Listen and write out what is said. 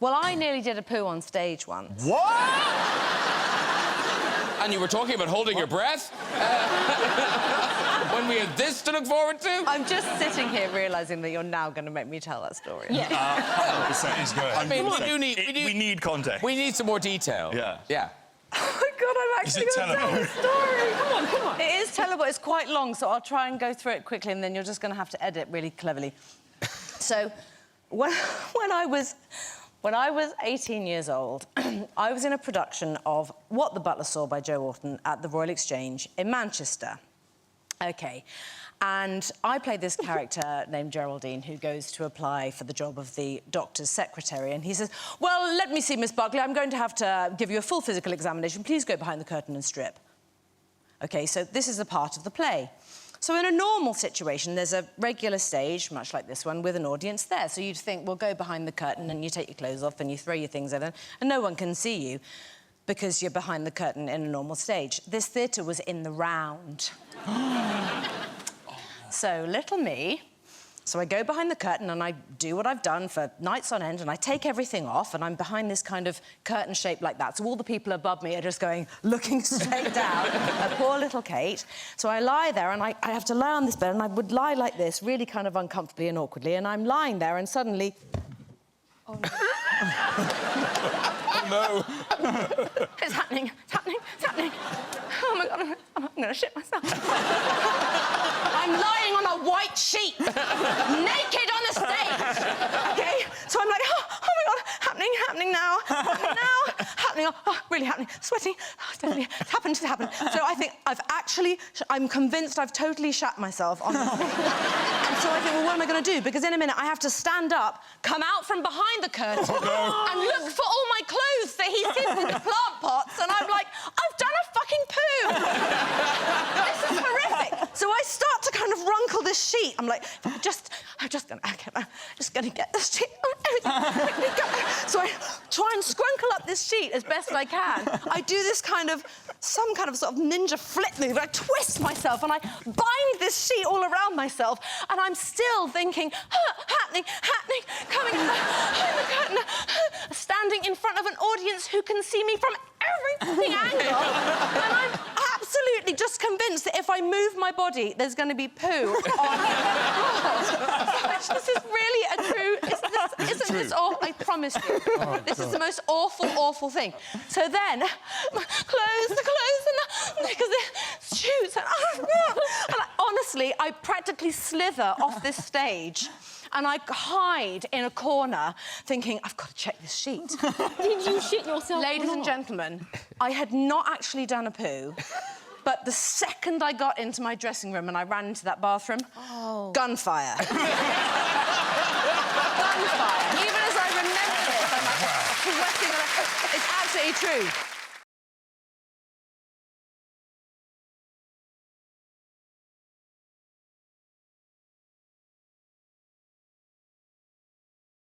Well, I nearly did a poo on stage once. What? And you were talking about holding your breath? When we had this to look forward to? I'm just sitting here realising that you're now going to make me tell that story. Yeah. 100% is good. I mean, we need context. We need some more detail. Yeah. Yeah. Oh, my God, I'm actually going to tell the story. Come on. It is tellable. It's quite long, so I'll try and go through it quickly, and then you're just going to have to edit really cleverly. So, when I was 18 years old, I was in a production of What the Butler Saw by Joe Orton at the Royal Exchange in Manchester. OK. And I played this character named Geraldine who goes to apply for the job of the doctor's secretary. And he says, well, let me see, Miss Buckley, I'm going to have to give you a full physical examination. Please go behind the curtain and strip. OK, so this is a part of the play. So in a normal situation, there's a regular stage, much like this one, with an audience there. So you'd think, well, go behind the curtain and you take your clothes off and you throw your things over and no one can see you because you're behind the curtain in a normal stage. This theatre was in the round. So, little me. So I go behind the curtain and I do what I've done for nights on end and I take everything off and I'm behind this kind of curtain shape like that. So all the people above me are just going, looking straight down at poor little Kate. So I lie there and I have to lie on this bed and I would lie like this, really kind of uncomfortably and awkwardly, and I'm lying there and suddenly... Oh, no. No. It's happening, it's happening, it's happening. Oh, my God, I'm going to shit myself. I'm lying on a white sheet, naked on the stage, OK? So I'm like, oh my God, happening now, happening, really happening, sweating, definitely, it's happened. So I think I'm convinced I've totally shat myself on the floor. And so I think, well, what am I going to do? Because in a minute I have to stand up, come out from behind the curtain and look for all my clothes that he sees in the plant pots, and I'm like, I've done a fucking poo! This is horrific. So I start to kind of runkle this sheet. I'm like, I'm just gonna get this sheet. So I try and scrunkle up this sheet as best I can. I do this some kind of sort of ninja flip move. I twist myself and I bind this sheet all around myself, and I'm still thinking, happening, coming behind the curtain, standing in front of an audience who can see me from every fucking angle, and I'm absolutely just convinced that if I move my body, there's going to be poo on the floor. This is really a true... Isn't this awful? I promise you. Oh, this is the most awful thing. So then, my clothes, and the shoes, and honestly, I practically slither off this stage. And I hide in a corner, thinking, I've got to check this sheet. Did you shit yourself? Ladies and gentlemen, I had not actually done a poo, but the second I got into my dressing room and I ran into that bathroom, gunfire. Gunfire. Even as I remember it, I'm like, it's absolutely true.